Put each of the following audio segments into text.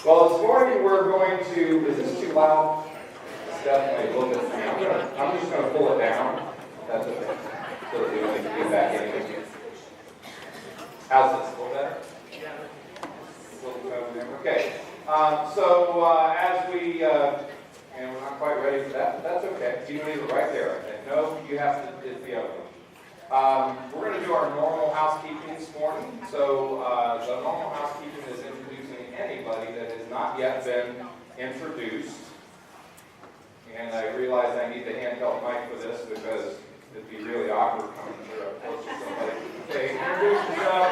Well, this morning we're going to, is this too loud? It's definitely a little bit, I'm just going to pull it down. That's okay. So that we don't need to get back in. How's this? A little better? Okay. As we, and we're not quite ready for that, but that's okay. You don't need it right there, I think. No, you have to, it's the other one. We're going to do our normal housekeeping this morning. So the normal housekeeping is introducing anybody that has not yet been introduced. And I realize I need the handheld mic for this because it'd be really awkward coming close to somebody. Okay, introduce yourself.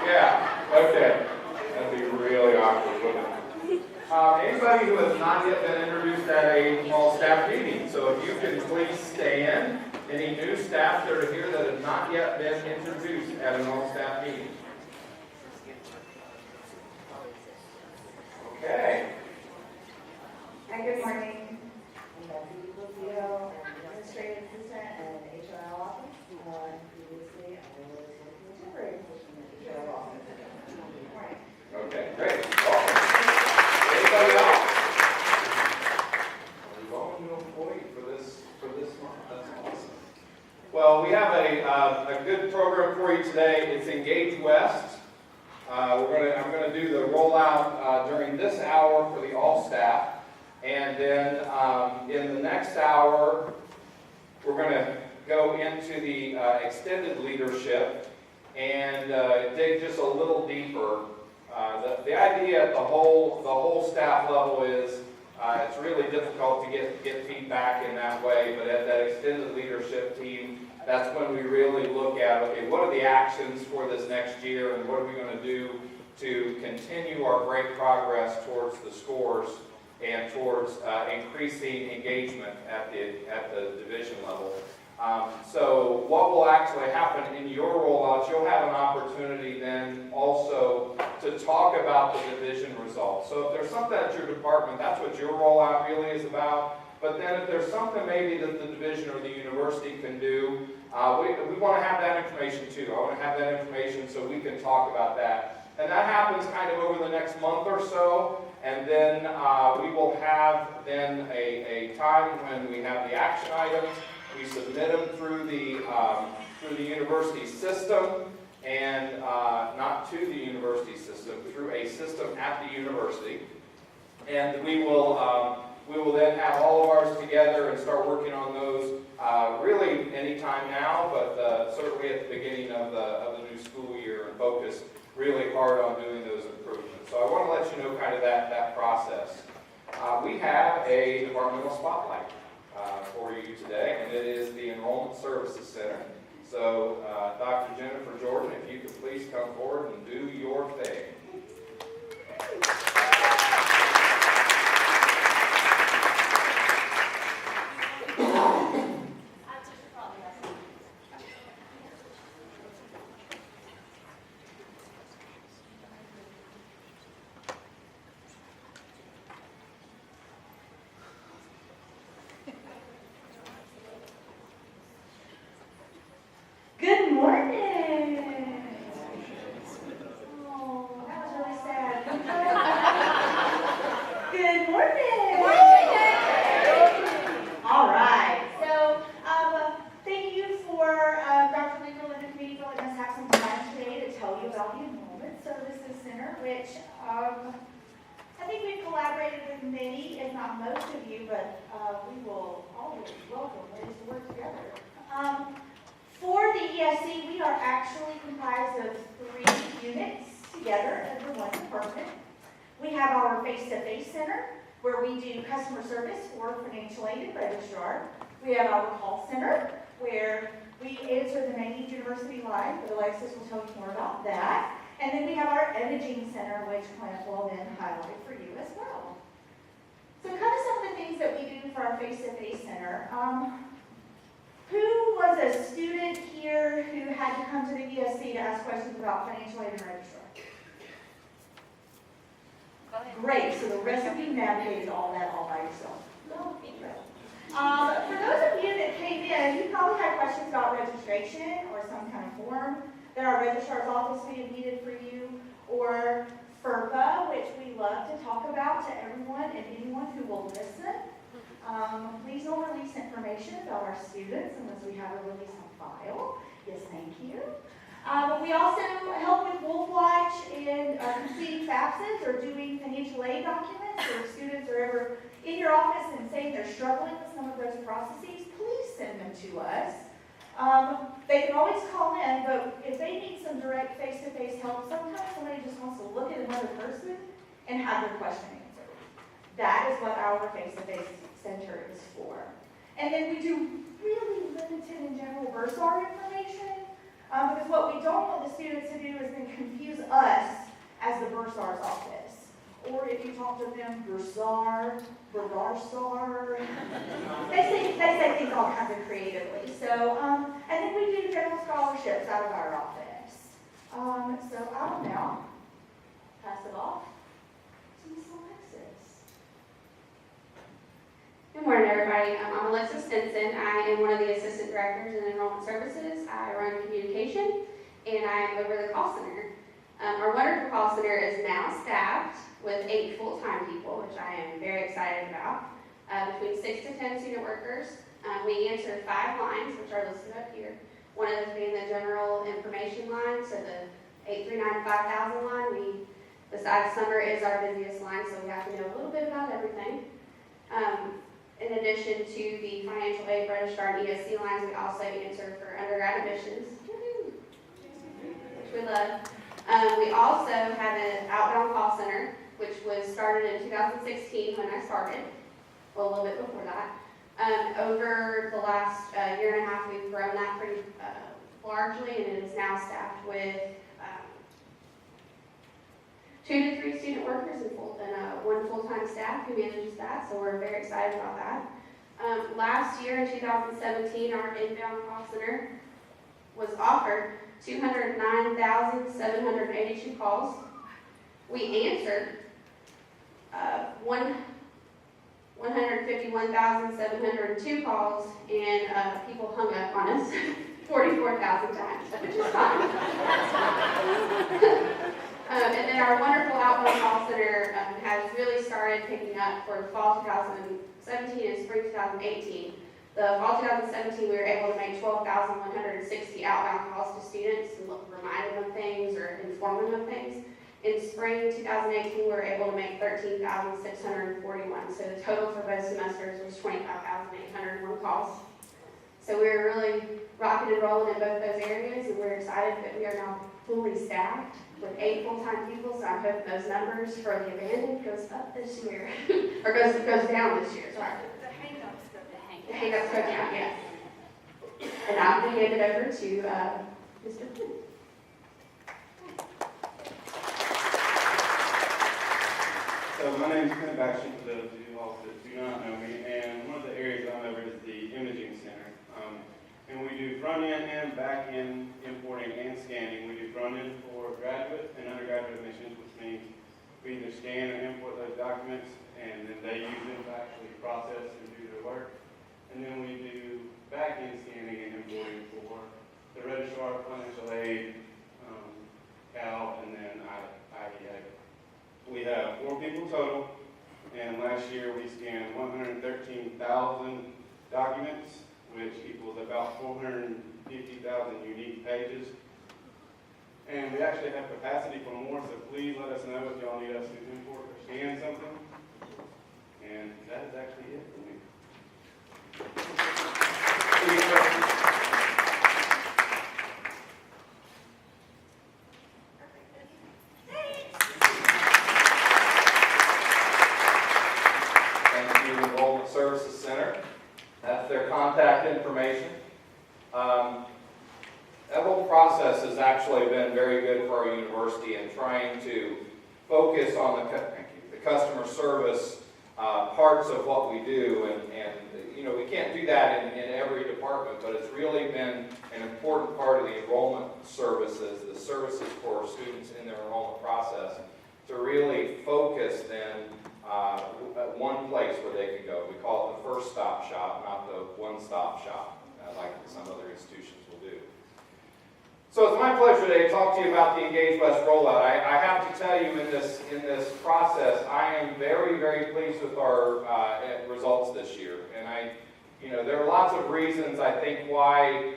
Yeah, okay. That'd be really awkward, wouldn't it? Anybody who has not yet been introduced at a all staff meeting. So if you can please stand. Any new staff that are here that have not yet been introduced at an all staff meeting. Okay. Hi, good morning. I'm Becky Lucille, Administrative Assistant at the HRL office. Previously, I was working in a temporary position at the HRL office. Good morning. Okay, great. Welcome. Anybody else? We're welcome to employee for this month. That's awesome. Well, we have a good program for you today. It's Engage West. I'm going to do the rollout during this hour for the all staff. And then in the next hour, we're going to go into the extended leadership and dig just a little deeper. The idea at the whole staff level is it's really difficult to get feedback in that way, but at that extended leadership team, that's when we really look at, okay, what are the actions for this next year and what are we going to do to continue our great progress towards the scores and towards increasing engagement at the division level. So what will actually happen in your rollouts, you'll have an opportunity then also to talk about the division results. So if there's something at your department, that's what your rollout really is about. But then if there's something maybe that the division or the university can do, we want to have that information too. I want to have that information so we can talk about that. And that happens kind of over the next month or so. And then we will have then a time when we have the action items. We submit them through the university system, and not to the university system, through a system at the university. And we will then have all of ours together and start working on those really anytime now, but certainly at the beginning of the new school year, and focus really hard on doing those improvements. So I want to let you know kind of that process. We have a departmental spotlight for you today, and it is the Enrollment Services Center. So Dr. Jennifer Jordan, if you could please come forward and do your thing. Good morning. Oh, that was really sad. Good morning. All right. So, thank you for Dr. LiNgrell and the committee for letting us have some time today to tell you about the Enrollment Services Center, which I think we've collaborated with many, if not most of you, but we will always welcome ways to work together. For the ESC, we are actually comprised of 3 units together under one department. We have our face-to-face center, where we do customer service for financial aid and registrar. We have our call center, where we answer the main university line, but Alexis will tell you more about that. And then we have our imaging center, which Clint will then highlight for you as well. So kind of some of the things that we do for our face-to-face center. Who was a student here who had to come to the ESC to ask questions about financial aid and registrar? Great, so the rest of you navigated all that all by yourself. No, for those of you that came in, you probably had questions about registration or some kind of form that our registrar's office may have needed for you, or FERPA, which we love to talk and anyone who will listen. Please don't release information about our students unless we have a release on file. Yes, thank you. We also help with Wolf Watch and completing FAFSAs or doing financial aid documents. So if students are ever in your office and saying they're struggling with some of those processes, please send them to us. They can always call in, but if they need some direct face-to-face help, sometimes somebody just wants to look at another person and have their question answered. That is what our face-to-face center is for. And then we do really limited and general bursar information, because what we don't want the students to do is then confuse us as the bursar's office. Or if you talk to them, bursar, burarsar, they say things all kinds of creatively. So, and then we do general scholarships out of our office. So I will now pass it off to Ms. Alexis. Good morning, everybody. I'm Alexis Stinson. I am one of the assistant directors in Enrollment Services. I run communication, and I am over the call center. Our wonderful call center is now staffed with 8 full-time people, which I am very excited about. Between 6 to 10 student workers. We answer 5 lines, which are listed up here. One of those being the general information line, so the 839 to 5000 line. Besides summer is our busiest line, so we have to know a little bit about everything. In addition to the financial aid, registrar, and ESC lines, we also answer for undergrad admissions, which we love. We also have an outbound call center, which was started in 2016 when I started, well, a little bit before that. Over the last year and a half, we've grown that pretty largely, and it is now staffed with 2 to 3 student workers and 1 full-time staff who manages that, so we're very excited about that. Last year in 2017, our inbound call center was offered 209,782 calls. We answered 151,702 calls, and people hung up on us 44,000 times, which is fine. And then our wonderful outbound call center has really started picking up for fall 2017 and spring 2018. The fall 2017, we were able to make 12,160 outbound calls to students and remind them of things or inform them of things. In spring 2018, we were able to make 13,641. So the total for both semesters was 25,801 calls. So we were really rocking and rolling in both those areas, and we're excited that we are now fully staffed with 8 full-time people. So I'm hoping those numbers for the abandoned goes up this year, or goes down this year. Sorry. The hang-ups go down, yes. And I'm going to hand it over to Mr. Flynn. So my name is Clint Baxter, for those of you all that do not know me, and one of the areas I'm over is the imaging center. And we do front-end and back-end importing and scanning. We do front-end for graduate and undergraduate admissions, which means we either scan or import those documents, and then they use them to actually process and do their work. And then we do back-end scanning and importing for the registrar, financial aid, CAL, and then IEA. We have 4 people total, and last year we scanned 113,000 documents, which equals about 450,000 unique pages. And we actually have capacity for more, so please let us know if y'all need us to import or scan something. And that is actually it for me. Any questions? Thank you, Enrollment Services Center. That's their contact information. That whole process has actually been very good for our university in trying to focus on the customer service parts of what we do. And you know, we can't do that in every department, but it's really been an important part of the enrollment services, the services for students in their enrollment process, to really focus then at one place where they can go. We call it the first stop shop, not the one-stop shop, like some other institutions will do. So it's my pleasure today to talk to you about the Engage West rollout. I have to tell you in this process, I am very, very pleased with our results this year. And there are lots of reasons I think why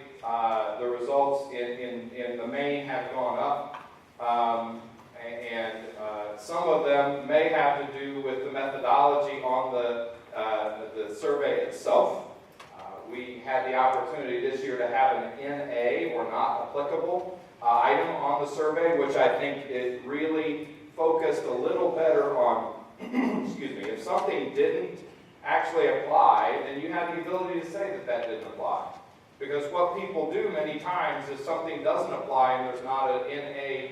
the results in the main have gone up. Some of them may have to do with the methodology on the survey itself. We had the opportunity this year to have an NA, or not applicable, item on the survey, which I think it really focused a little better on, excuse me, if something didn't actually apply, then you have the ability to say that didn't apply. Because what people do many times is something doesn't apply and there's not an NA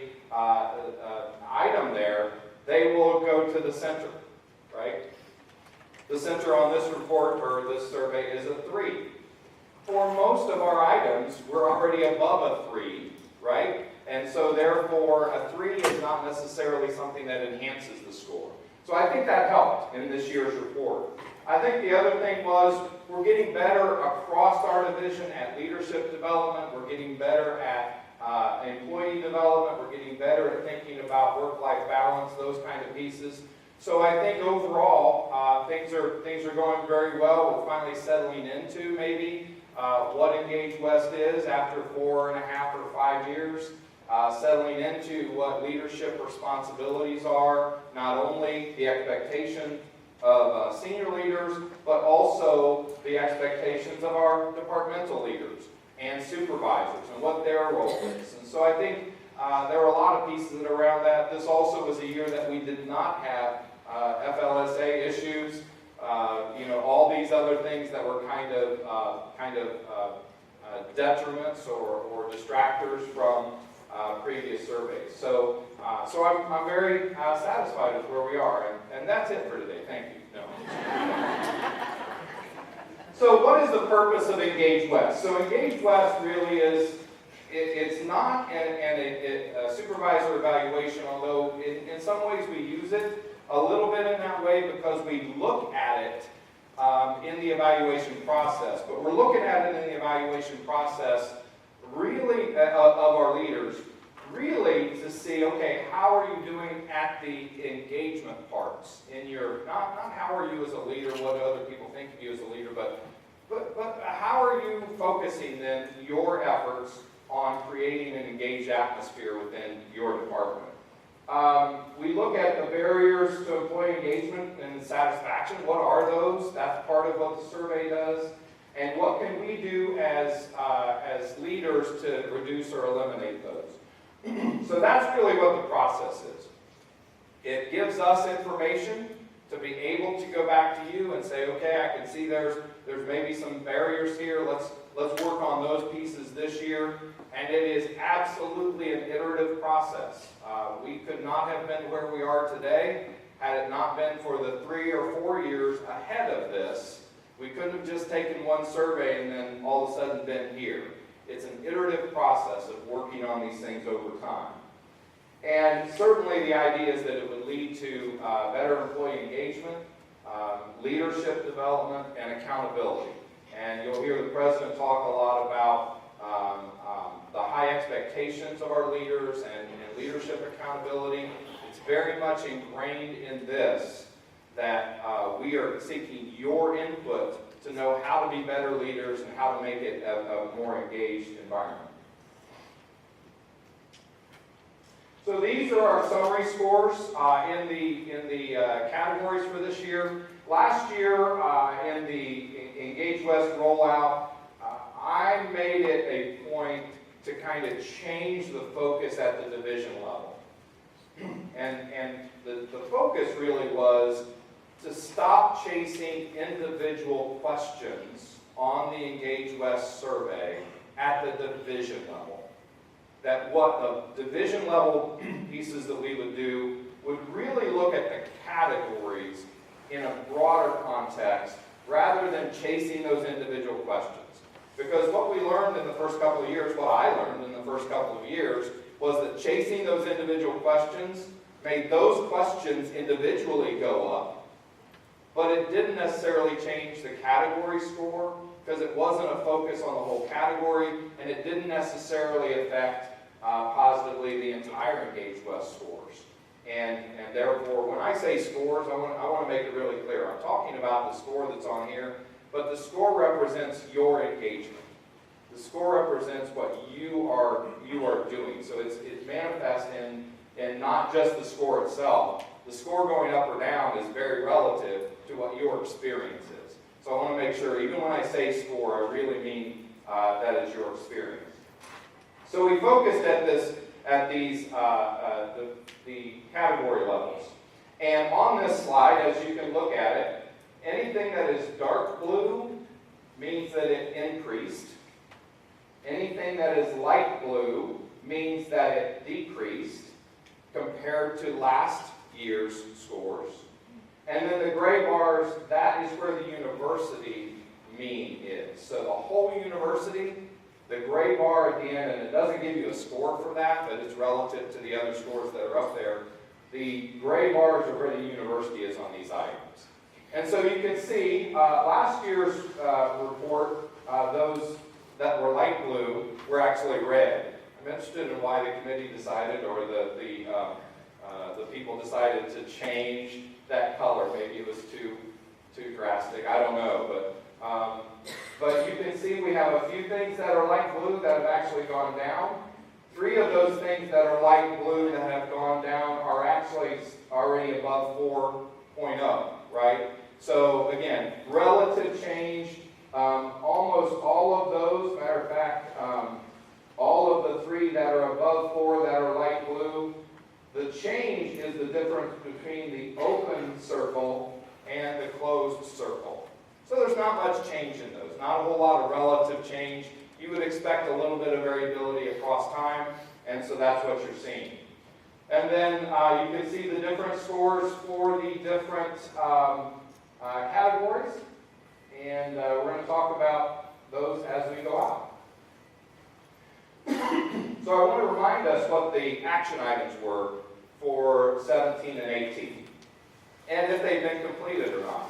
item there, they will go to the center, right? The center on this report or this survey is a 3. For most of our items, we're already above a 3, right? And so therefore, a 3 is not necessarily something that enhances the score. So I think that helped in this year's report. I think the other thing was we're getting better across our division at leadership development. We're getting better at employee development. We're getting better at thinking about work-life balance, those kind of pieces. So I think overall, things are going very well. We're finally settling into maybe what Engage West is after 4.5 or 5 years. Settling into what leadership responsibilities are, not only the expectation of senior leaders, but also the expectations of our departmental leaders and supervisors and what their role is. And so I think there are a lot of pieces around that. This also was a year that we did not have FLSA issues, all these other things that were kind of detriments or distractors from previous surveys. So I'm very satisfied with where we are, and that's it for today. Thank you. No. So what is the purpose of Engage West? So Engage West really is, it's not a supervisor evaluation, although in some ways we use it a little bit in that way because we look at it in the evaluation process. But we're looking at it in the evaluation process really of our leaders, really to see, okay, how are you doing at the engagement parts in your, not how are you as a leader, what other people think of you as a leader, but how are you focusing then your efforts on creating an engaged atmosphere within your department. We look at the barriers to employee engagement and satisfaction. What are those? That's part of what the survey does. And what can we do as leaders to reduce or eliminate those? So that's really what the process is. It gives us information to be able to go back to you and say, okay, I can see there's maybe some barriers here. Let's work on those pieces this year. And it is absolutely an iterative process. We could not have been where we are today had it not been for the 3 or 4 years ahead of this. We couldn't have just taken one survey and then all of a sudden been here. It's an iterative process of working on these things over time. And certainly the idea is that it would lead to better employee engagement, leadership development, and accountability. And you'll hear the president talk a lot about the high expectations of our leaders and leadership accountability. It's very much ingrained in this that we are seeking your input to know how to be better leaders and how to make it a more engaged environment. So these are our summary scores in the categories for this year. Last year in the Engage West rollout, I made it a point to kind of change the focus at the division level. And the focus really was to stop chasing individual questions on the Engage West survey at the division level. That what the division level pieces that we would do would really look at the categories in a broader context rather than chasing those individual questions. Because what we learned in the first couple of years, what I learned in the first couple of years, was that chasing those individual questions made those questions individually go up, but it didn't necessarily change the category score because it wasn't a focus on the whole category, and it didn't necessarily affect positively the entire Engage West scores. And therefore, when I say scores, I want to make it really clear. I'm talking about the score that's on here, but the score represents your engagement. The score represents what you are doing. So it manifests in not just the score itself. The score going up or down is very relative to what your experience is. So I want to make sure, even when I say score, I really mean that is your experience. So we focused at these the category levels. And on this slide, as you can look at it, anything that is dark blue means that it increased. Anything that is light blue means that it decreased compared to last year's scores. And then the gray bars, that is where the university mean is. So the whole university, the gray bar at the end, and it doesn't give you a score for that, but it's relative to the other scores that are up there. The gray bars are where the university is on these items. And so you can see last year's report, those that were light blue were actually red. I'm interested in why the committee decided, or the people decided to change that color. Maybe it was too drastic. I don't know, but you can see we have a few things that are light blue that have actually gone down. 3 of those things that are light blue that have gone down are actually already above 4.0, right? So again, relative change. Almost all of those, matter of fact, all of the 3 that are above 4 that are light blue, the change is the difference between the open circle and the closed circle. So there's not much change in those, not a whole lot of relative change. You would expect a little bit of variability across time, and so that's what you're seeing. And then you can see the different scores for the different categories. And we're going to talk about those as we go out. So I want to remind us what the action items were for 17 and 18, and if they've been completed or not.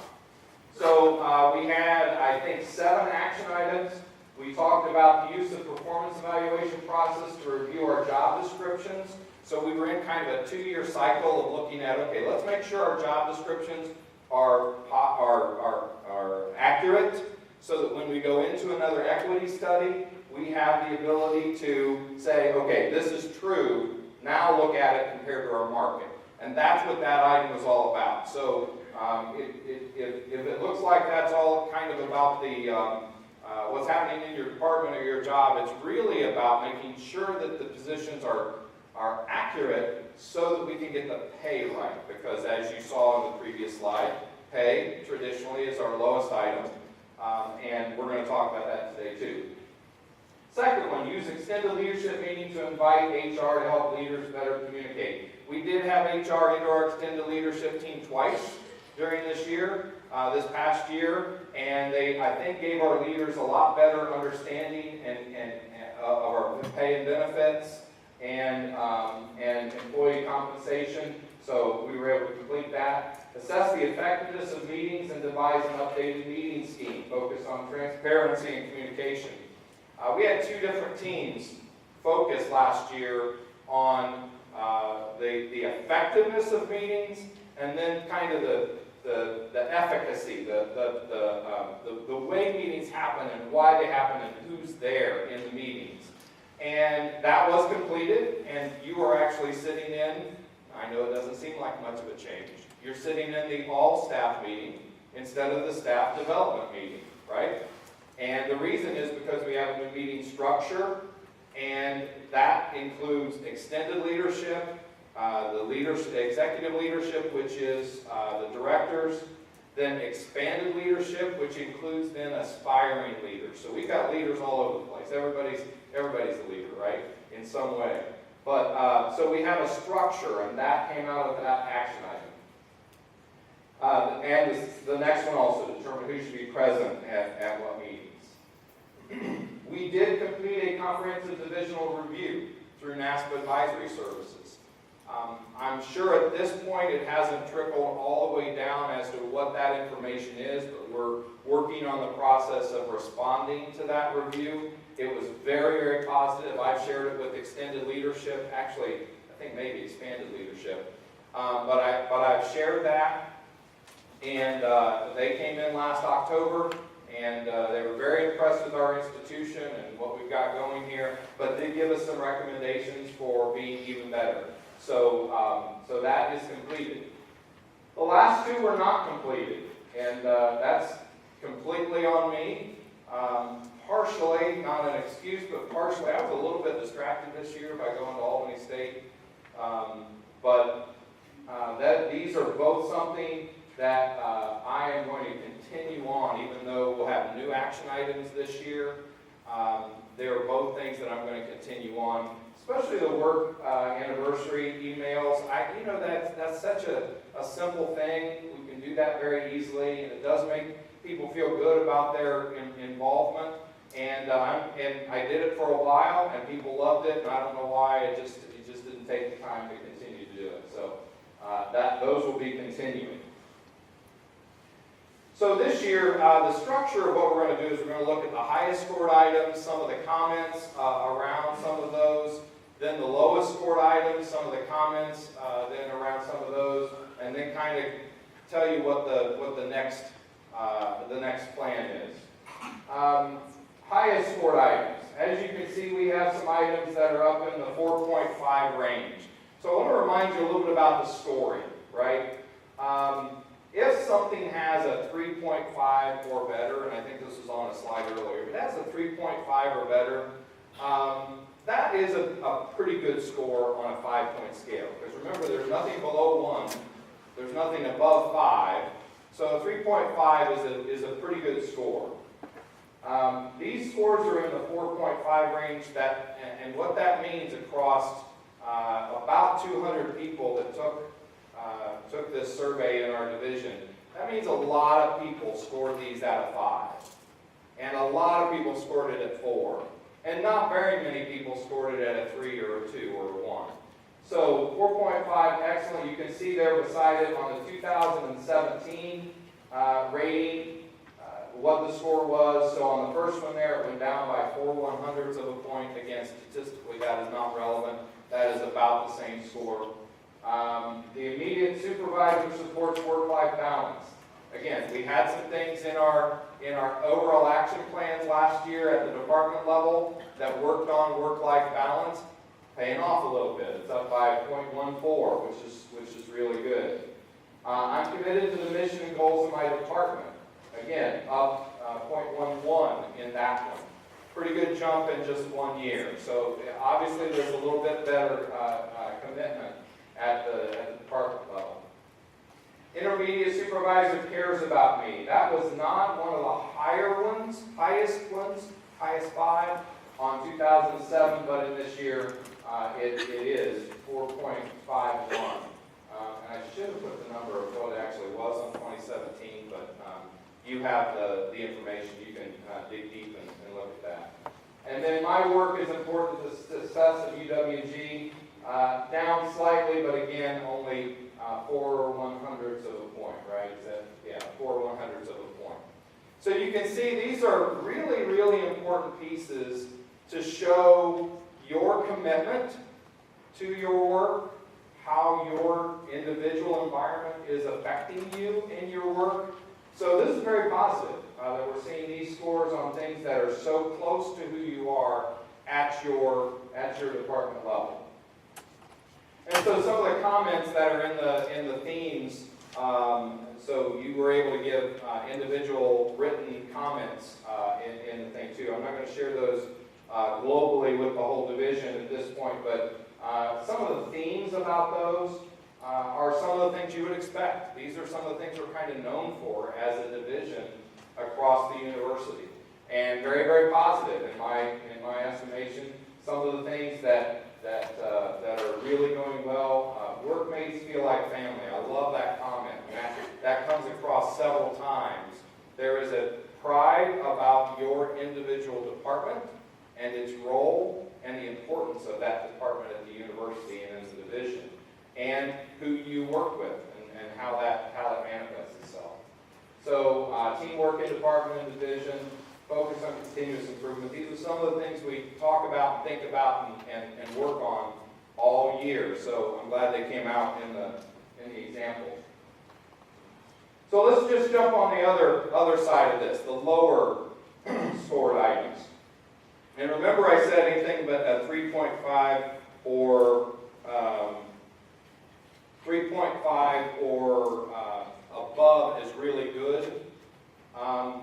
So we had, I think, 7 action items. We talked about the use of performance evaluation process to review our job descriptions. So we were in kind of a 2-year cycle of looking at, okay, let's make sure our job descriptions are accurate, so that when we go into another equity study, we have the ability to say, okay, this is true, now look at it compared to our market. And that's what that item was all about. So if it looks like that's all kind of about the what's happening in your department or your job, it's really about making sure that the positions are accurate so that we can get the pay right. Because as you saw in the previous slide, pay traditionally is our lowest item, and we're going to talk about that today too. Second one, use extended leadership meeting to invite HR to help leaders better communicate. We did have HR into our extended leadership team twice during this year, this past year, and they, I think, gave our leaders a lot better understanding of our pay and benefits and employee compensation. So we were able to complete that. Assess the effectiveness of meetings and devise an updated meeting scheme focused on transparency and communication. We had 2 different teams focused last year on the effectiveness of meetings, and then kind of the efficacy, the way meetings happen and why they happen and who's there in the meetings. And that was completed, and you are actually sitting in, I know it doesn't seem like much of a change, you're sitting in the all-staff meeting instead of the staff development meeting, right? And the reason is because we have a new meeting structure, and that includes extended leadership, the executive leadership, which is the directors, then expanded leadership, which includes then aspiring leaders. So we've got leaders all over the place. Everybody's a leader, right, in some way. But so we have a structure, and that came out of that action item. And the next one also, determine who should be present at what meetings. We did complete a comprehensive divisional review through NASPA Advisory Services. I'm sure at this point it hasn't trickled all the way down as to what that information is, but we're working on the process of responding to that review. It was very, very positive. I've shared it with extended leadership, actually, I think maybe expanded leadership. But I've shared that, and they came in last October, and they were very impressed with our institution and what we've got going here, but did give us some recommendations for being even better. So that is completed. The last two were not completed, and that's completely on me. Partially, not an excuse, but partially, I was a little bit distracted this year by going to Albany State. These are both something that I am going to continue on, even though we'll have new action items this year. They are both things that I'm going to continue on, especially the work anniversary emails. That's such a simple thing. We can do that very easily, and it does make people feel good about their involvement. And I did it for a while, and people loved it, and I don't know why. It just didn't take the time to continue to do it. So those will be continuing. So this year, the structure of what we're going to do is we're going to look at the highest scored items, some of the comments around some of those, then the lowest scored items, some of the comments then around some of those, and then kind of tell you what the next plan is. Highest scored items. As you can see, we have some items that are up in the 4.5 range. So I want to remind you a little bit about the scoring, right? If something has a 3.5 or better, and I think this was on a slide earlier, if it has a 3.5 or better, that is a pretty good score on a 5-point scale. Because remember, there's nothing below 1, there's nothing above 5, so a 3.5 is a pretty good score. These scores are in the 4.5 range, and what that means across about 200 people that took this survey in our division, that means a lot of people scored these out of 5. And a lot of people scored it at 4. And not very many people scored it at a 3 or a 2 or a 1. So 4.5, excellent. You can see there beside it on the 2017 rating what the score was. So on the first one there, it went down by 4/100ths of a point. Again, statistically, that is not relevant. That is about the same score. The immediate supervisor supports work-life balance. Again, we had some things in our overall action plans last year at the department level that worked on work-life balance, paying off a little bit. It's up by 0.14, which is really good. I'm committed to the mission and goals of my department. Again, up 0.11 in that one. Pretty good jump in just 1 year. So obviously there's a little bit better commitment at the department level. Intermediate supervisor cares about me. That was not one of the highest 5 on 2007, but in this year it is 4.51. And I should have put the number of what it actually was on 2017, but you have the information. You can dig deep and look at that. And then my work is important to the success of UWG. Down slightly, but again, only 4/100ths of a point, right? 4/100ths of a point. So you can see these are really, really important pieces to show your commitment to your work, how your individual environment is affecting you in your work. So this is very positive that we're seeing these scores on things that are so close to who you are at your department level. And so some of the comments that are in the themes, so you were able to give individual written comments in the thing too. I'm not going to share those globally with the whole division at this point, but some of the themes about those are some of the things you would expect. These are some of the things we're kind of known for as a division across the university, and very, very positive in my estimation. Some of the things that are really going well. Workmates feel like family. I love that comment. That comes across several times. There is a pride about your individual department and its role and the importance of that department at the university and in the division. and who you work with and how that manifests itself. So teamwork in department and division, focus on continuous improvement. These are some of the things we talk about and think about and work on all year. So I'm glad they came out in the examples. So let's just jump on the other side of this, the lower scored items. And remember I said anything but a 3.5 or 3.5 or above is really good.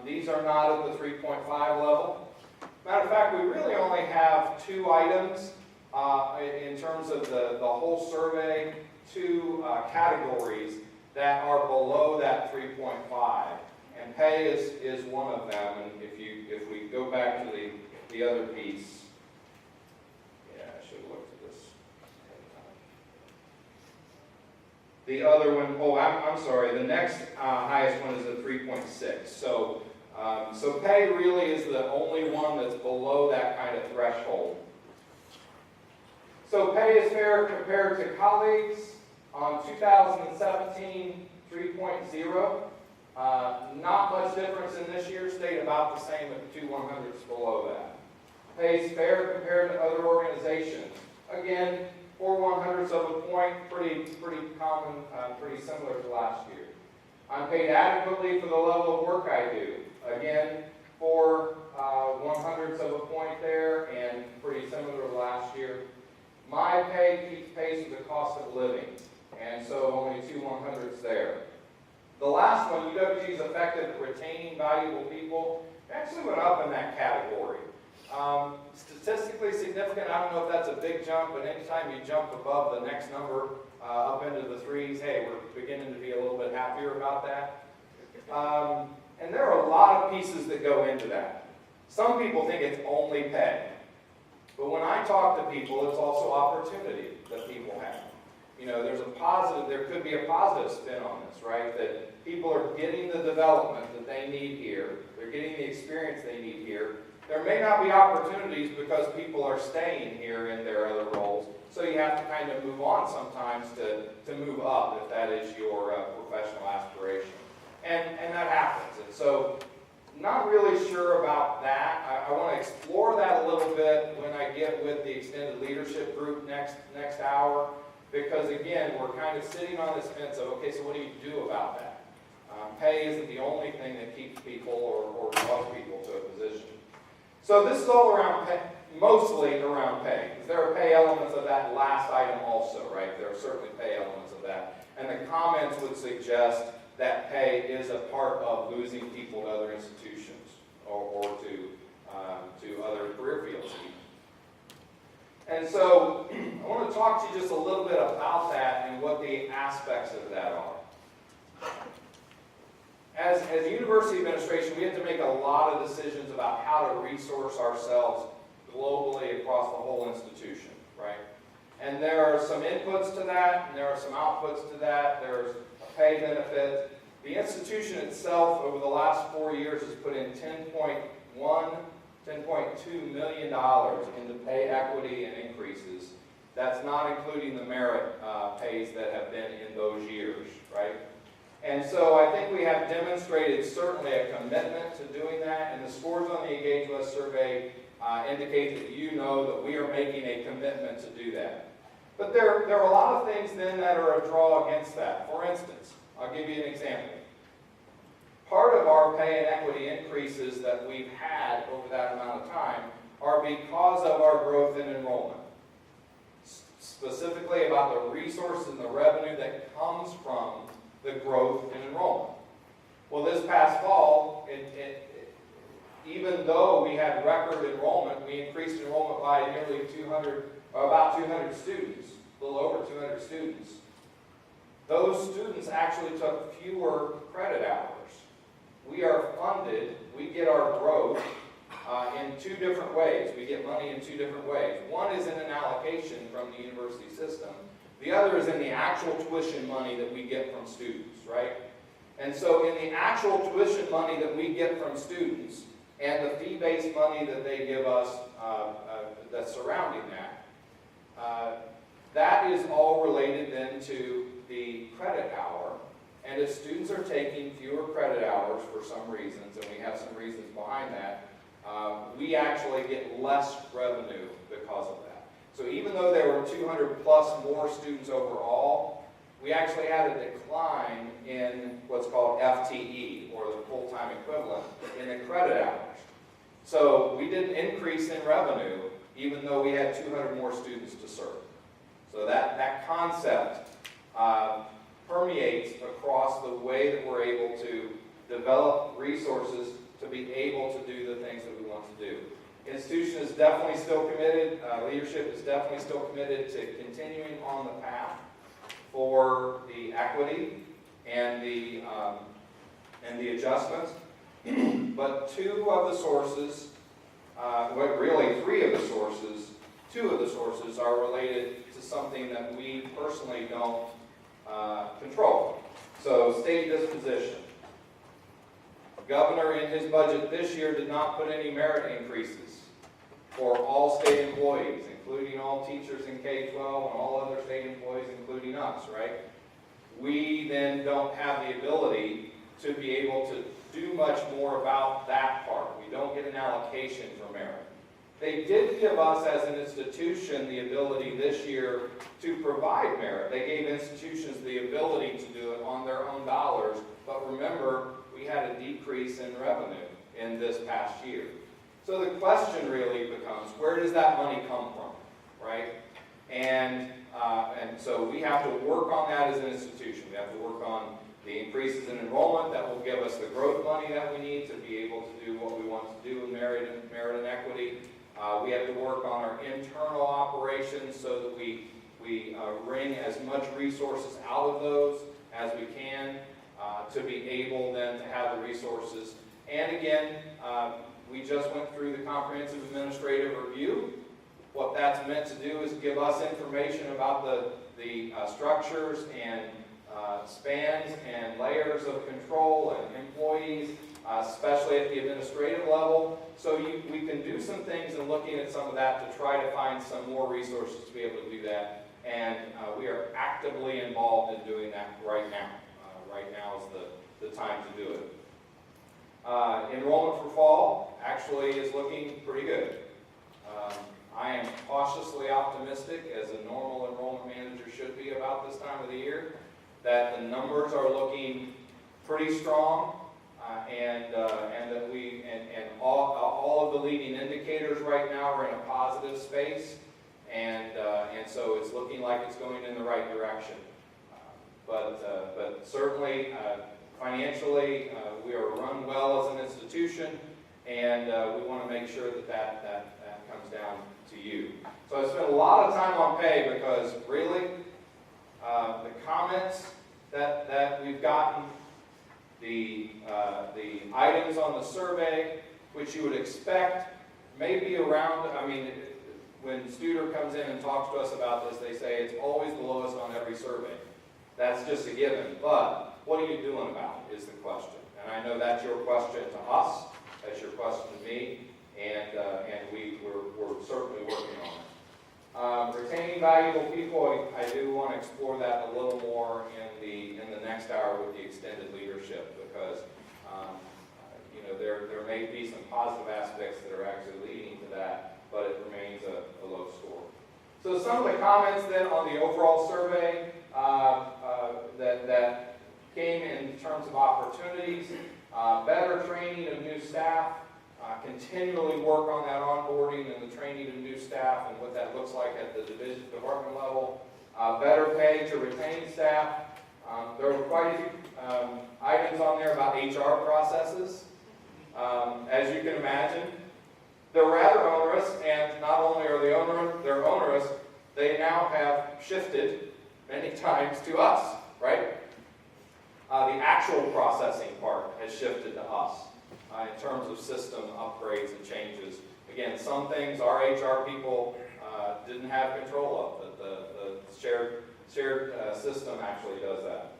These are not at the 3.5 level. Matter of fact, we really only have 2 items in terms of the whole survey, 2 categories that are below that 3.5. And pay is one of them. And if we go back to the other piece, yeah, I should have looked at this. The other one, oh, I'm sorry, the next highest one is a 3.6. So pay really is the only one that's below that kind of threshold. So pay is fair compared to colleagues. On 2017, 3.0. Not much difference in this year, stayed about the same at 2 100ths below that. Pay is fair compared to other organizations. Again, 4 100ths of a point, pretty common, pretty similar to last year. I'm paid adequately for the level of work I do. Again, 4 100ths of a point there, and pretty similar to last year. My pay keeps pace with the cost of living, and so only 2 100ths there. The last one, UWG is effective at retaining valuable people, actually went up in that category. Statistically significant, I don't know if that's a big jump, but anytime you jump above the next number up into the 3s, hey, we're beginning to be a little bit happier about that. And there are a lot of pieces that go into that. Some people think it's only pay. But when I talk to people, it's also opportunity that people have. You know, there could be a positive spin on this, right? That people are getting the development that they need here. They're getting the experience they need here. There may not be opportunities because people are staying here in their other roles. So you have to kind of move on sometimes to move up if that is your professional aspiration. And that happens. And so not really sure about that. I want to explore that a little bit when I get with the extended leadership group next hour. Because again, we're kind of sitting on this fence of, okay, so what do you do about that? Pay isn't the only thing that keeps people or draws people to a position. So this is all around pay, mostly around pay. There are pay elements of that last item also, right? There are certainly pay elements of that. And the comments would suggest that pay is a part of losing people to other institutions or to other career fields. And so I want to talk to you just a little bit about that and what the aspects of that are. As a university administration, we have to make a lot of decisions about how to resource ourselves globally across the whole institution, right? And there are some inputs to that, and there are some outputs to that. There's a pay benefit. The institution itself, over the last 4 years, has put in $10.2 million into pay equity and increases. That's not including the merit pays that have been in those years, right? And so I think we have demonstrated certainly a commitment to doing that, and the scores on the Engage West survey indicate that you know that we are making a commitment to do that. But there are a lot of things then that are a draw against that. For instance, I'll give you an example. Part of our pay and equity increases that we've had over that amount of time are because of our growth in enrollment. Specifically about the resources and the revenue that comes from the growth in enrollment. Well, this past fall, even though we had record enrollment, we increased enrollment by nearly 200, or about 200 students, a little over 200 students. Those students actually took fewer credit hours. We are funded, we get our growth in 2 different ways. We get money in 2 different ways. One is in an allocation from the university system. The other is in the actual tuition money that we get from students, right? And so in the actual tuition money that we get from students and the fee-based money that they give us that's surrounding that, that is all related then to the credit hour. And if students are taking fewer credit hours for some reasons, and we have some reasons behind that, we actually get less revenue because of that. So even though there were 200 plus more students overall, we actually had a decline in what's called FTE, or the full-time equivalent, in the credit hours. So we didn't increase in revenue, even though we had 200 more students to serve. So that concept permeates across the way that we're able to develop resources to be able to do the things that we want to do. Institution is definitely still committed, leadership is definitely still committed to continuing on the path for the equity and the adjustments. But two of the sources, well, really three of the sources, two of the sources are related to something that we personally don't control. So state disposition. Governor in his budget this year did not put any merit increases for all state employees, including all teachers in K-12 and all other state employees, including us, right? We then don't have the ability to be able to do much more about that part. We don't get an allocation for merit. They did give us as an institution the ability this year to provide merit. They gave institutions the ability to do it on their own dollars, but remember, we had a decrease in revenue in this past year. So the question really becomes, where does that money come from, right? And so we have to work on that as an institution. We have to work on the increases in enrollment that will give us the growth money that we need to be able to do what we want to do in merit and equity. We have to work on our internal operations so that we wring as much resources out of those as we can to be able then to have the resources. And again, we just went through the comprehensive administrative review. What that's meant to do is give us information about the structures and spans and layers of control and employees, especially at the administrative level. So we can do some things in looking at some of that to try to find some more resources to be able to do that. And we are actively involved in doing that right now. Right now is the time to do it. Enrollment for fall actually is looking pretty good. I am cautiously optimistic, as a normal enrollment manager should be about this time of the year, that the numbers are looking pretty strong, and that all of the leading indicators right now are in a positive space, and so it's looking like it's going in the right direction. But certainly financially, we are run well as an institution, and we want to make sure that comes down to you. So I spent a lot of time on pay because really, the comments that we've gotten, the items on the survey, which you would expect, may be around. I mean, when Studer comes in and talks to us about this, they say it's always the lowest on every survey. That's just a given. But what are you doing about it is the question. And I know that's your question to us. That's your question to me. And we're certainly working on it. Retaining valuable people, I do want to explore that a little more in the next hour with the extended leadership, because there may be some positive aspects that are actually leading to that, but it remains a low score. So some of the comments then on the overall survey that came in terms of opportunities, better training of new staff, continually work on that onboarding and the training of new staff and what that looks like at the division department level, better pay to retain staff. There were quite a few items on there about HR processes. As you can imagine, they're rather onerous, and not only are they onerous, they now have shifted many times to us, right? The actual processing part has shifted to us in terms of system upgrades and changes. Again, some things our HR people didn't have control of, but the shared system actually does that.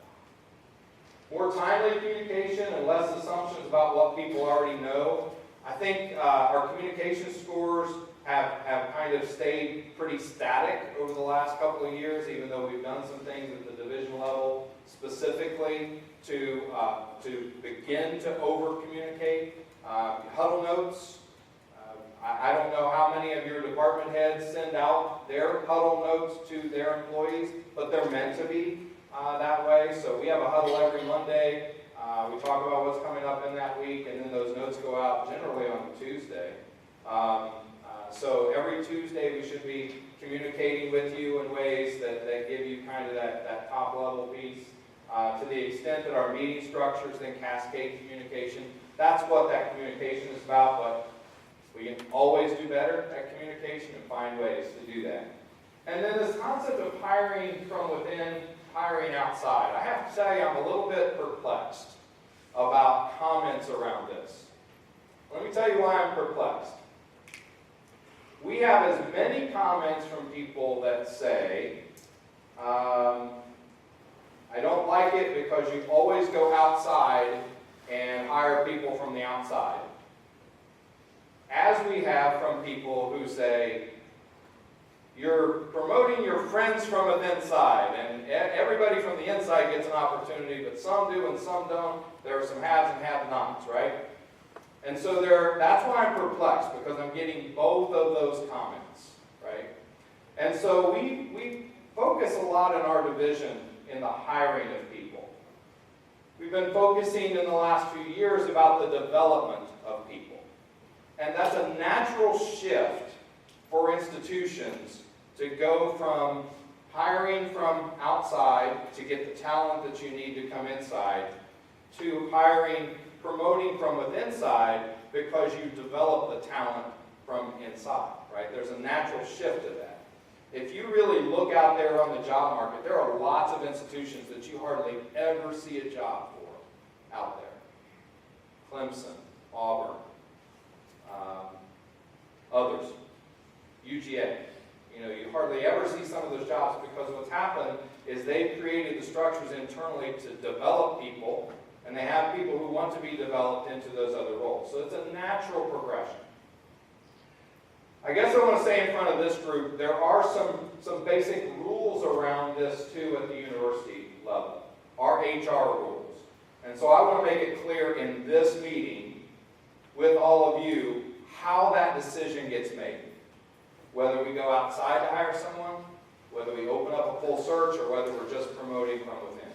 More timely communication and less assumptions about what people already know. I think our communication scores have kind of stayed pretty static over the last couple of years, even though we've done some things at the division level specifically to begin to over-communicate. Huddle notes. I don't know how many of your department heads send out their huddle notes to their employees, but they're meant to be that way. So we have a huddle every Monday. We talk about what's coming up in that week, and then those notes go out generally on Tuesday. So every Tuesday we should be communicating with you in ways that give you kind of that top level piece. To the extent that our meeting structures then cascade communication, that's what that communication is about, but we can always do better at communication and find ways to do that. And then this concept of hiring from within, hiring outside. I have to tell you, I'm a little bit perplexed about comments around this. Let me tell you why I'm perplexed. We have as many comments from people that say, I don't like it because you always go outside and hire people from the outside, as we have from people who say, you're promoting your friends from within side, and everybody from the inside gets an opportunity, but some do and some don't. There are some haves and have-nots, right? And so that's why I'm perplexed, because I'm getting both of those comments, right? And so we focus a lot in our division in the hiring of people. We've been focusing in the last few years about the development of people. And that's a natural shift for institutions to go from hiring from outside to get the talent that you need to come inside, to hiring, promoting from within side because you develop the talent from inside, right? There's a natural shift to that. If you really look out there on the job market, there are lots of institutions that you hardly ever see a job for out there. Clemson, Auburn, others, UGA. You hardly ever see some of those jobs because what's happened is they've created the structures internally to develop people, and they have people who want to be developed into those other roles. So it's a natural progression. I guess I want to say in front of this group, there are some basic rules around this too at the university level, our HR rules. And so I want to make it clear in this meeting with all of you how that decision gets made. Whether we go outside to hire someone, whether we open up a full search, or whether we're just promoting from within.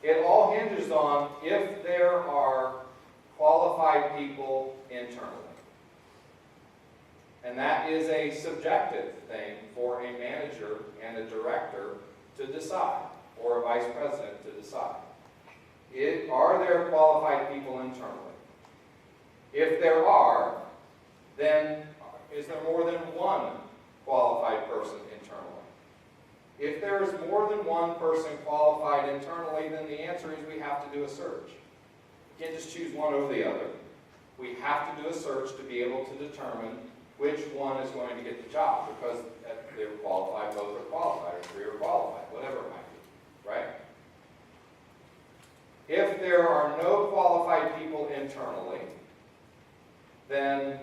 It all hinges on if there are qualified people internally. And that is a subjective thing for a manager and a director to decide, or a vice president to decide. Are there qualified people internally? If there are, then is there more than one qualified person internally? If there is more than one person qualified internally, then the answer is we have to do a search. We can't just choose one over the other. We have to do a search to be able to determine which one is going to get the job, because they're qualified, both are qualified, or three are qualified, whatever it might be, right? If there are no qualified people internally, then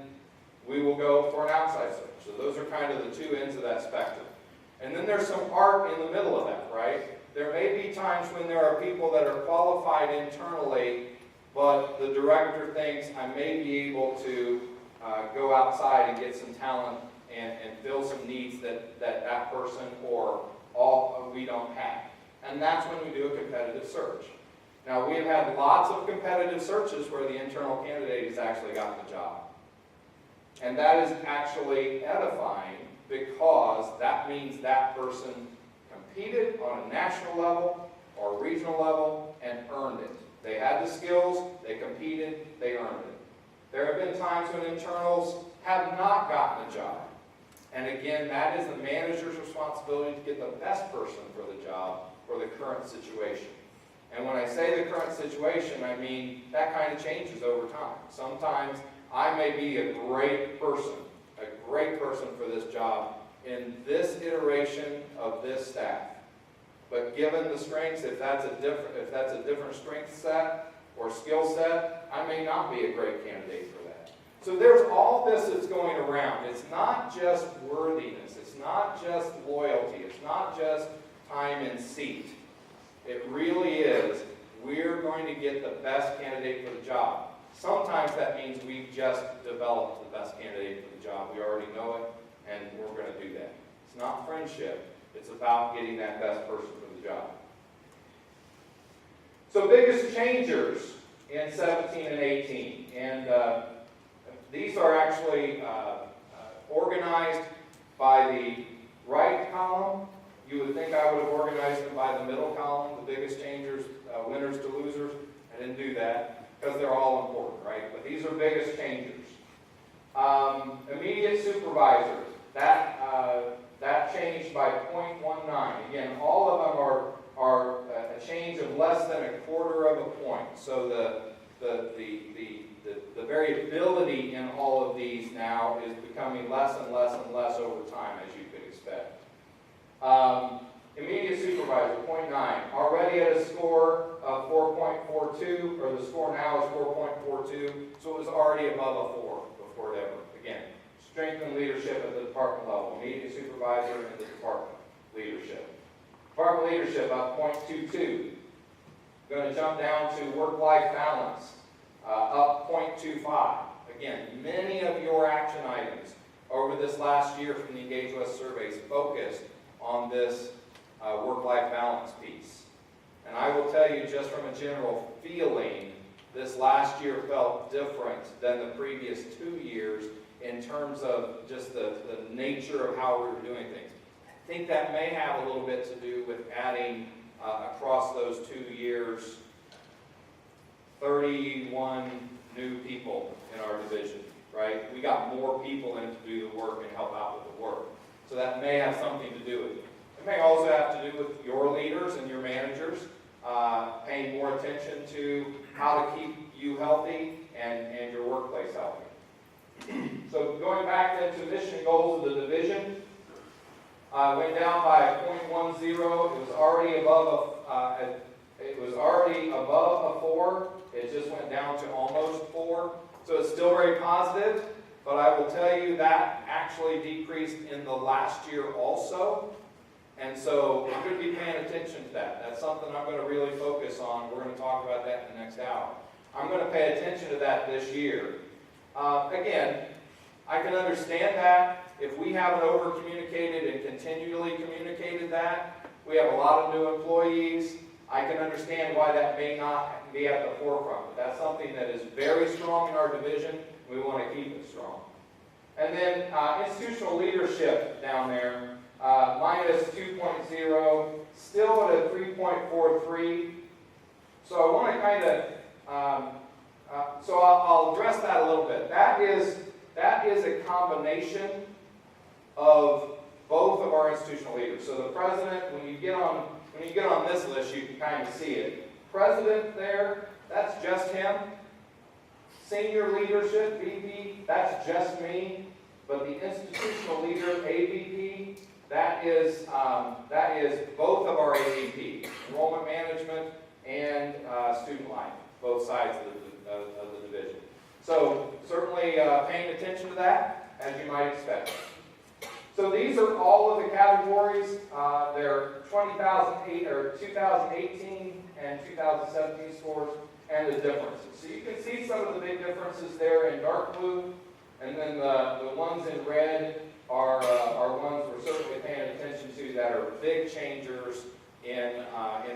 we will go for an outside search. So those are kind of the two ends of that spectrum. And then there's some art in the middle of that, right? There may be times when there are people that are qualified internally, but the director thinks I may be able to go outside and get some talent and fill some needs that person or all we don't have. And that's when we do a competitive search. Now, we have had lots of competitive searches where the internal candidate has actually gotten the job. And that is actually edifying, because that means that person competed on a national level or regional level and earned it. They had the skills, they competed, they earned it. There have been times when internals have not gotten a job. And again, that is the manager's responsibility to get the best person for the job for the current situation. And when I say the current situation, I mean that kind of changes over time. Sometimes I may be a great person for this job in this iteration of this staff. But given the strengths, if that's a different strength set or skill set, I may not be a great candidate for that. So there's all this that's going around. It's not just worthiness. It's not just loyalty. It's not just time in seat. It really is, we're going to get the best candidate for the job. Sometimes that means we've just developed the best candidate for the job. We already know it, and we're going to do that. It's not friendship. It's about getting that best person for the job. So biggest changers in 17 and 18. And these are actually organized by the right column. You would think I would have organized them by the middle column, the biggest changers, winners to losers. I didn't do that because they're all important, right? But these are biggest changers. Immediate supervisor, that changed by 0.19. Again, all of them are a change of less than 1/4 of a point. So the variability in all of these now is becoming less and less and less over time, as you could expect. Immediate supervisor, 0.9. Already at a score of 4.42, or the score now is 4.42, so it was already above a 4 before it ever. Again, strengthen leadership at the department level. Immediate supervisor and the department leadership. Department leadership up 0.22. Going to jump down to work-life balance, up 0.25. Again, many of your action items over this last year from the Engage West surveys focused on this work-life balance piece. And I will tell you, just from a general feeling, this last year felt different than the previous 2 years in terms of just the nature of how we were doing things. I think that may have a little bit to do with adding across those 2 years 31 new people in our division, right? We got more people in to do the work and help out with the work. So that may have something to do with it. It may also have to do with your leaders and your managers paying more attention to how to keep you healthy and your workplace healthy. So going back then to mission and goals of the division, went down by 0.10. It was already above a 4. It just went down to almost 4. So it's still very positive, but I will tell you that actually decreased in the last year also. And so I'm going to be paying attention to that. That's something I'm going to really focus on. We're going to talk about that in the next hour. I'm going to pay attention to that this year. Again, I can understand that. If we haven't over-communicated and continually communicated that, we have a lot of new employees. I can understand why that may not be at the forefront. But that's something that is very strong in our division. We want to keep it strong. And then institutional leadership down there, minus 2.0, still at a 3.43. So I want to kind of, so I'll address that a little bit. That is a combination of both of our institutional leaders. So the president, when you get on this list, you can kind of see it. President there, that's just him. Senior leadership, VP, that's just me. But the institutional leader, AVP, that is both of our AVP, Enrollment Management and Student Life, both sides of the division. So certainly paying attention to that, as you might expect. So these are all of the categories. They're 2018 and 2017 scores and the differences. So you can see some of the big differences there in dark blue, and then the ones in red are ones we're certainly paying attention to that are big changers in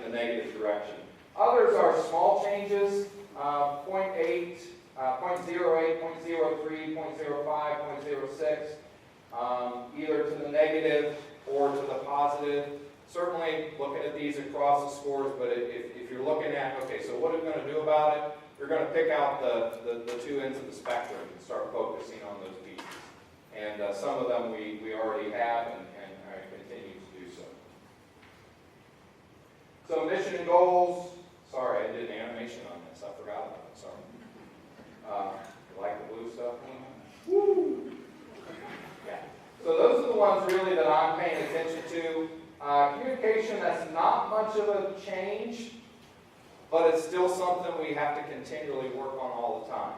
the negative direction. Others are small changes, 0.8, 0.08, 0.03, 0.05, 0.06. Either to the negative or to the positive. Certainly looking at these across the scores, but if you're looking at, okay, so what are we going to do about it? You're going to pick out the two ends of the spectrum and start focusing on those pieces. And some of them we already have and I continue to do so. So mission and goals. Sorry, I did an animation on this. I forgot about it. Sorry. You like the blue stuff? Woo! Yeah. So those are the ones really that I'm paying attention to. Communication, that's not much of a change, but it's still something we have to continually work on all the time.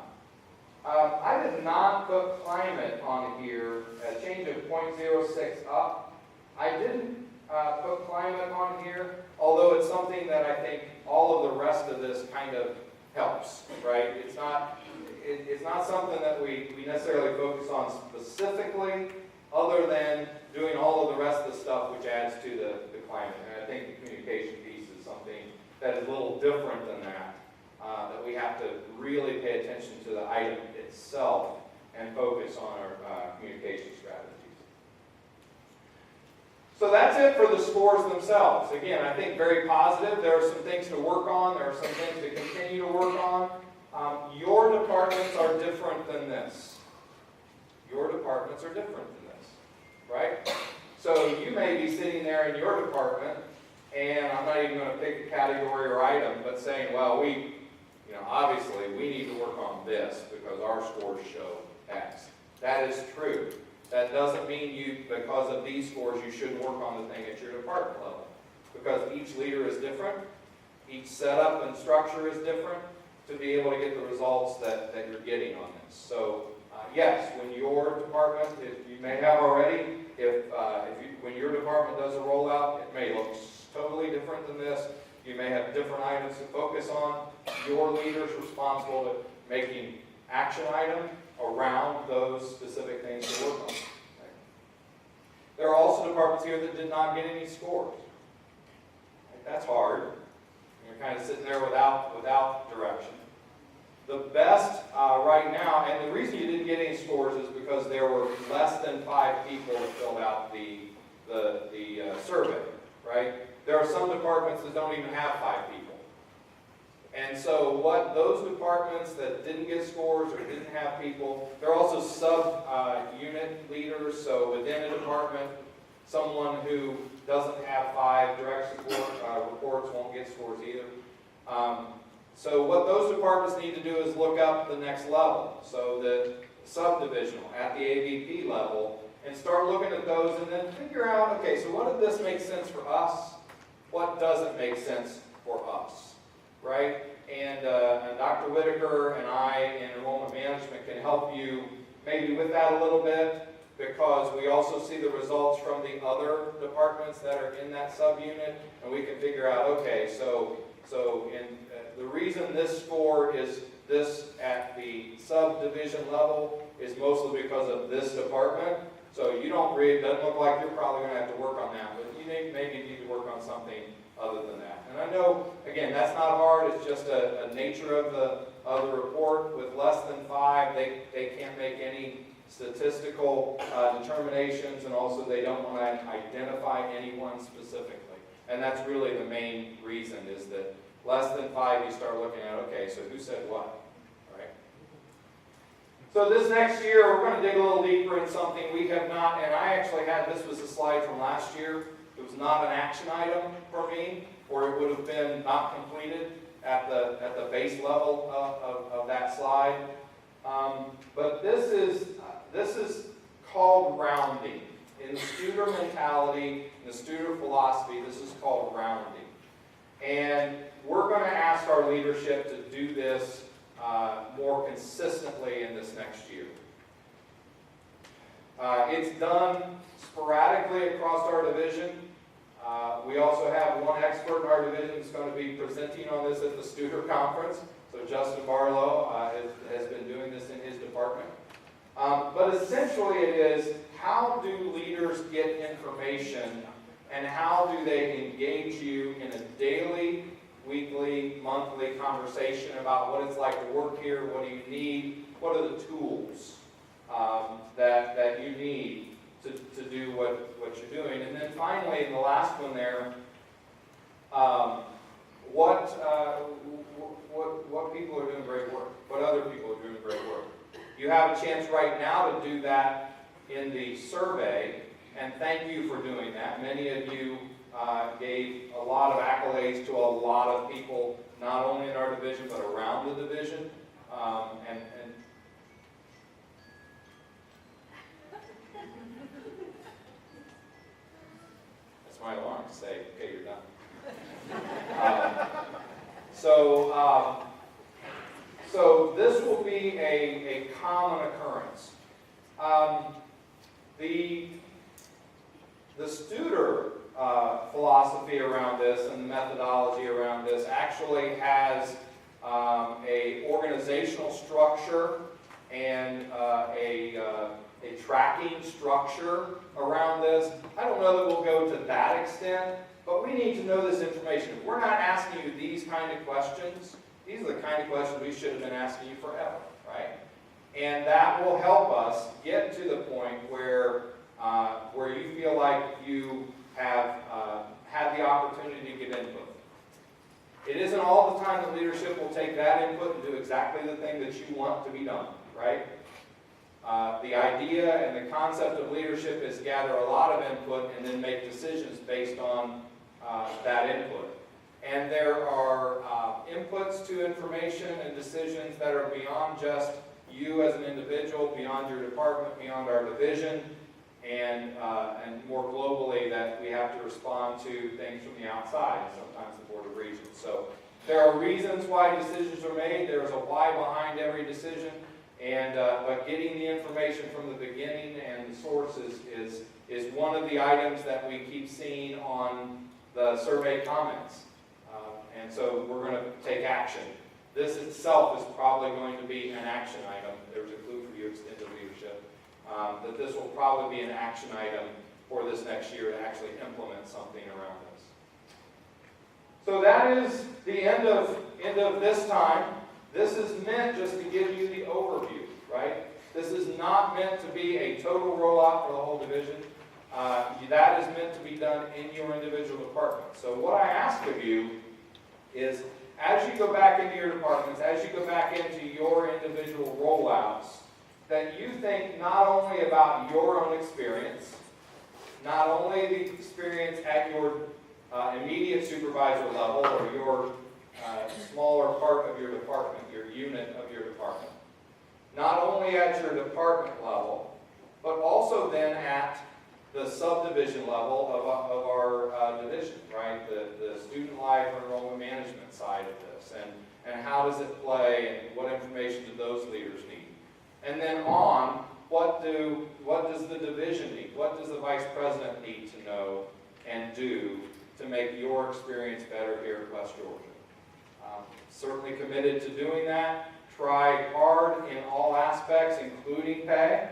I did not put climate on here, a change of 0.06 up. I didn't put climate on here, although it's something that I think all of the rest of this kind of helps, right? It's not something that we necessarily focus on specifically, other than doing all of the rest of the stuff which adds to the climate. And I think the communication piece is something that is a little different than that, that we have to really pay attention to the item itself and focus on our communication strategies. So that's it for the scores themselves. Again, I think very positive. There are some things to work on. There are some things to continue to work on. Your departments are different than this. Your departments are different than this, right? So you may be sitting there in your department, and I'm not even going to pick a category or item, but saying, well, obviously we need to work on this because our scores show X. That is true. That doesn't mean because of these scores, you shouldn't work on the thing at your department level. Because each leader is different, each setup and structure is different to be able to get the results that you're getting on this. So yes, when your department, if you may have already, when your department does a rollout, it may look totally different than this. You may have different items to focus on. Your leader's responsible to making action items around those specific things to work on. Right? There are also departments here that did not get any scores. Right? That's hard. You're kind of sitting there without direction. The best right now, and the reason you didn't get any scores is because there were less than 5 people that filled out the survey, right? There are some departments that don't even have 5 people. And so what those departments that didn't get scores or didn't have people, there are also sub-unit leaders, so within a department, someone who doesn't have 5 direct support reports won't get scores either. So what those departments need to do is look up the next level, so the subdivisional at the AVP level, and start looking at those and then figure out, okay, so what did this make sense for us? What doesn't make sense for us, right? And Dr. Whitaker and I in Enrollment Management can help you maybe with that a little bit, because we also see the results from the other departments that are in that subunit, and we can figure out, okay, so the reason this score is this at the subdivision level is mostly because of this department. So you it doesn't look like you're probably going to have to work on that, but you maybe need to work on something other than that. And I know, again, that's not hard. It's just a nature of the report. With less than 5, they can't make any statistical determinations, and also they don't want to identify anyone specifically. And that's really the main reason, is that less than 5, you start looking at, okay, so who said what, right? So this next year, we're going to dig a little deeper in something we have not, and I actually this was a slide from last year. It was not an action item for me, or it would have been not completed at the base level of that slide. But this is called rounding. In the Studer mentality, in the Studer philosophy, this is called rounding. And we're going to ask our leadership to do this more consistently in this next year. It's done sporadically across our division. We also have one expert in our division who's going to be presenting on this at the Studer conference. So Justin Barlow has been doing this in his department. But essentially it is, how do leaders get information, and how do they engage you in a daily, weekly, monthly conversation about what it's like to work here, what do you need, what are the tools that you need to do what you're doing. And then finally, in the last one there, what people are doing great work, what other people are doing great work. You have a chance right now to do that in the survey, and thank you for doing that. Many of you gave a lot of accolades to a lot of people, not only in our division, but around the division. And that's my alarm to say, okay, you're done. So this will be a common occurrence. The Studer philosophy around this and the methodology around this actually has a organizational structure and a tracking structure around this. I don't know that we'll go to that extent, but we need to know this information. If we're not asking you these kind of questions, these are the kind of questions we should have been asking you forever, right? And that will help us get to the point where you feel like you have had the opportunity to get input. It isn't all the time that leadership will take that input and do exactly the thing that you want to be done, right? The idea and the concept of leadership is gather a lot of input and then make decisions based on that input. And there are inputs to information and decisions that are beyond just you as an individual, beyond your department, beyond our division, and more globally that we have to respond to things from the outside, sometimes the Board of Regents. So there are reasons why decisions are made. There is a why behind every decision, but getting the information from the beginning and the sources is one of the items that we keep seeing on the survey comments. And so we're going to take action. This itself is probably going to be an action item. There's a clue for you, extended leadership, that this will probably be an action item for this next year to actually implement something around this. So that is the end of this time. This is meant just to give you the overview, right? This is not meant to be a total rollout for the whole division. That is meant to be done in your individual department. So what I ask of you is, as you go back into your departments, as you go back into your individual rollouts, that you think not only about your own experience, not only the experience at your immediate supervisor level or your smaller part of your department, your unit of your department, not only at your department level, but also then at the subdivision level of our division, right? The student life enrollment management side of this, and how does it play, and what information do those leaders need? And then on, what does the division need? What does the vice president need to know and do to make your experience better here at West Georgia? Certainly committed to doing that. Try hard in all aspects, including pay.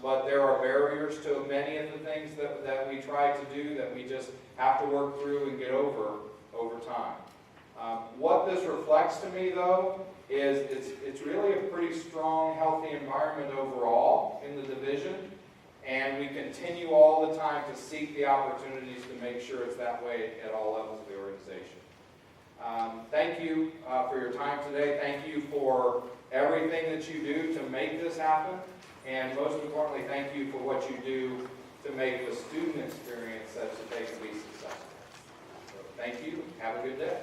But there are barriers to many of the things that we try to do that we just have to work through and get over time. What this reflects to me, though, is it's really a pretty strong, healthy environment overall in the division, and we continue all the time to seek the opportunities to make sure it's that way at all levels of the organization. Thank you for your time today. Thank you for everything that you do to make this happen. And most importantly, thank you for what you do to make the student experience such that they can be successful. So thank you. Have a good day.